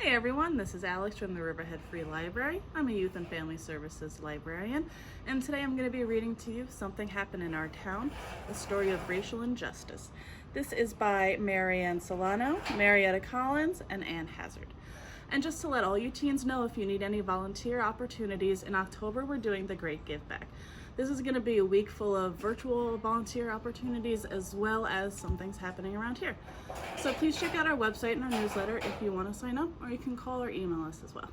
Hey everyone, this is Alex from the Riverhead Free Library. I'm a Youth and Family Services librarian, and today I'm going to be reading to you Something Happened in Our Town, a story of racial injustice. This is by Marianne, Celano, Marietta Collins, and Ann Hazzard. And just to let all you teens know, if you need any volunteer opportunities, in October we're doing the Great Give Back. This is going to be a week full of virtual volunteer opportunities as well as some things happening around here. So please check out our website and our newsletter if you want to sign up, or you can call or email us as well.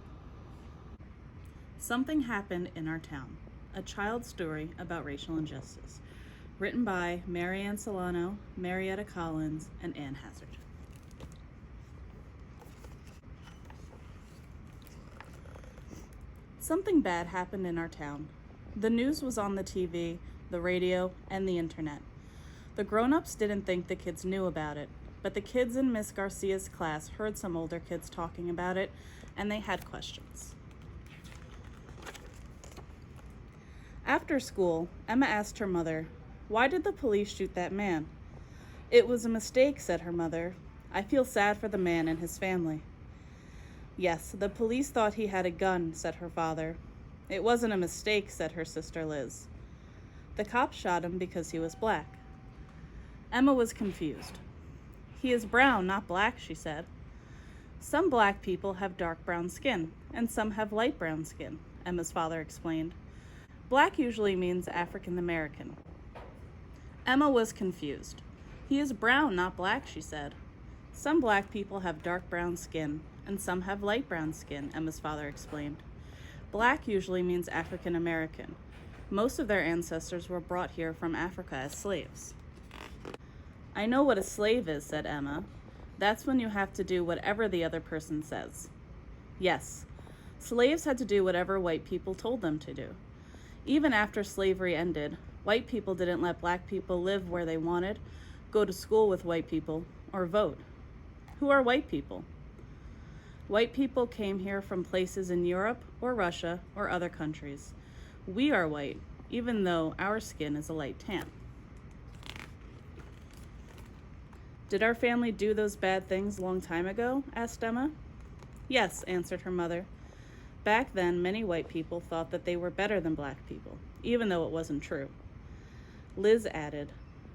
Something Happened in Our Town, a child's story about racial injustice. Written by Marianne Celano, Marietta Collins, and Ann Hazzard. Something bad happened in our town. The news was on the TV, the radio, and the internet. The grown-ups didn't think the kids knew about it, but the kids in Miss Garcia's class heard some older kids talking about it, and they had questions. After school, Emma asked her mother, "Why did the police shoot that man?" "It was a mistake," said her mother. "I feel sad for the man and his family." "Yes, the police thought he had a gun," said her father. "It wasn't a mistake," said her sister Liz. "The cops shot him because he was black." Emma was confused. "He is brown, not black," she said. "Some black people have dark brown skin, and some have light brown skin," Emma's father explained. "Black usually means African American." Emma was confused. "He is brown, not black," she said. "Some black people have dark brown skin, and some have light brown skin," Emma's father explained. "Black usually means African American. Most of their ancestors were brought here from Africa as slaves." "I know what a slave is," said Emma. "That's when you have to do whatever the other person says." Yes, slaves had to do whatever white people told them to do. Even after slavery ended, white people didn't let black people live where they wanted, go to school with white people, or vote. Who are white people? White people came here from places in Europe or Russia or other countries. We are white, even though our skin is a light tan. "Did our family do those bad things a long time ago?" asked Emma. "Yes," answered her mother. "Back then, many white people thought that they were better than black people, even though it wasn't true." Liz added,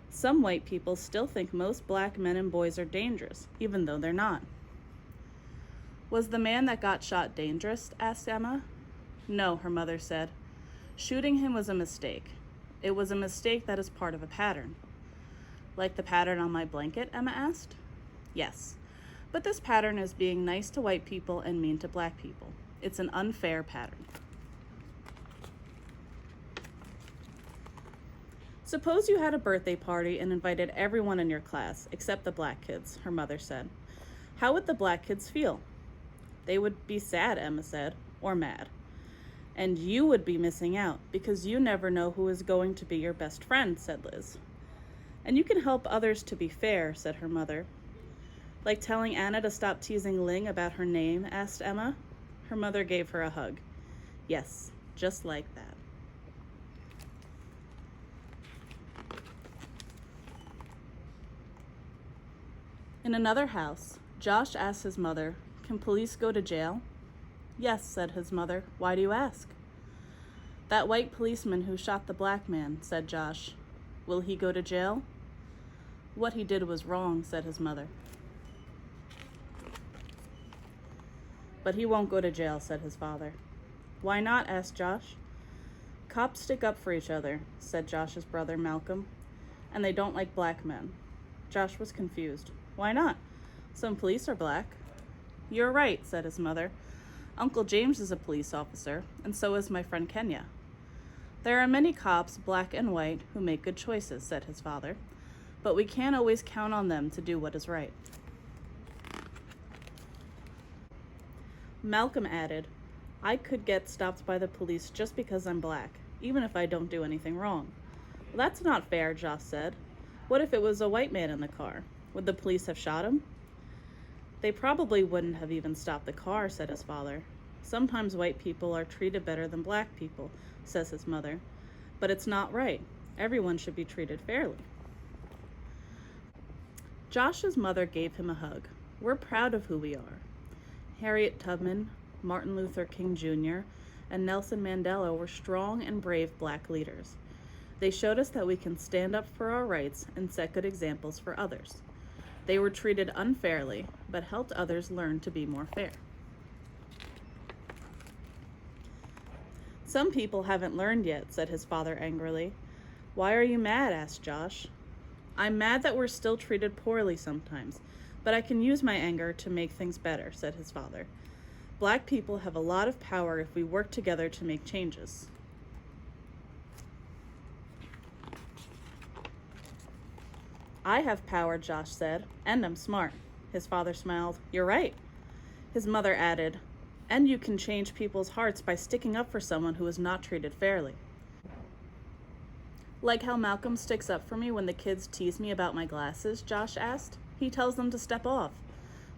"Some white people still think most black men and boys are dangerous, even though they're not." "Was the man that got shot dangerous?" asked Emma. "No," her mother said. "Shooting him was a mistake. It was a mistake that is part of a pattern." "Like the pattern on my blanket?" Emma asked. "Yes, but this pattern is being nice to white people and mean to black people. It's an unfair pattern." "Suppose you had a birthday party and invited everyone in your class, except the black kids," her mother said. "How would the black kids feel?" "They would be sad," Emma said, "or mad. And you would be missing out, because you never know who is going to be your best friend," said Liz. "And you can help others to be fair," said her mother. "Like telling Anna to stop teasing Ling about her name?" asked Emma. Her mother gave her a hug. "Yes, just like that." In another house, Josh asked his mother, "Can police go to jail?" "Yes," said his mother. "Why do you ask?" "That white policeman who shot the black man," said Josh. "Will he go to jail?" "What he did was wrong," said his mother. "But he won't go to jail," said his father. "Why not?" asked Josh. "Cops stick up for each other," said Josh's brother Malcolm, "and they don't like black men." Josh was confused. "Why not? Some police are black." "You're right," said his mother. "Uncle James is a police officer, and so is my friend Kenya." "There are many cops, black and white, who make good choices," said his father, "but we can't always count on them to do what is right." Malcolm added, "I could get stopped by the police just because I'm black, even if I don't do anything wrong." "Well, that's not fair," Josh said. "What if it was a white man in the car? Would the police have shot him?" "They probably wouldn't have even stopped the car," said his father. "Sometimes white people are treated better than black people," says his mother. "But it's not right. Everyone should be treated fairly." Josh's mother gave him a hug. "We're proud of who we are." Harriet Tubman, Martin Luther King Jr., and Nelson Mandela were strong and brave black leaders. They showed us that we can stand up for our rights and set good examples for others. They were treated unfairly, but helped others learn to be more fair. Some people haven't learned yet, said his father angrily. Why are you mad? Asked Josh. I'm mad that we're still treated poorly sometimes, but I can use my anger to make things better, said his father. Black people have a lot of power if we work together to make changes. I have power, Josh said, and I'm smart. His father smiled. You're right. His mother added, and you can change people's hearts by sticking up for someone who is not treated fairly. Like how Malcolm sticks up for me when the kids tease me about my glasses, Josh asked. He tells them to step off.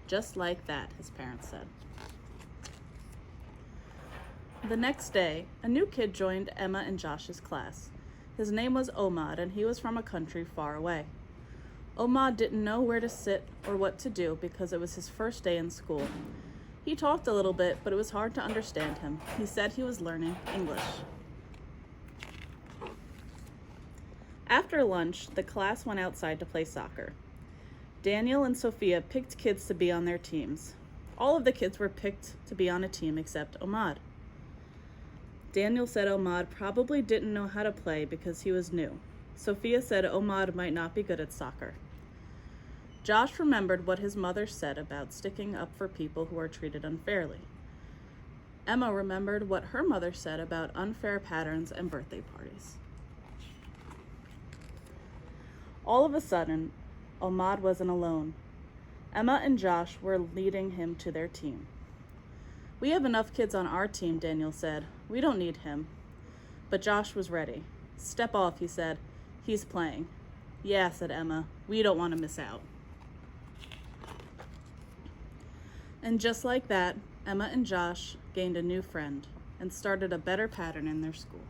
Just like that, his parents said. The next day, a new kid joined Emma and Josh's class. His name was Omad, and he was from a country far away. Omad didn't know where to sit or what to do because it was his first day in school. He talked a little bit, but it was hard to understand him. He said he was learning English. After lunch, the class went outside to play soccer. Daniel and Sophia picked kids to be on their teams. All of the kids were picked to be on a team except Omad. Daniel said Omad probably didn't know how to play because he was new. Sophia said Omad might not be good at soccer. Josh remembered what his mother said about sticking up for people who are treated unfairly. Emma remembered what her mother said about unfair patterns and birthday parties. All of a sudden, Omad wasn't alone. Emma and Josh were leading him to their team. We have enough kids on our team, Daniel said. We don't need him. But Josh was ready. Step off, he said. He's playing. Yeah, said Emma. We don't want to miss out. And just like that, Emma and Josh gained a new friend and started a better pattern in their school.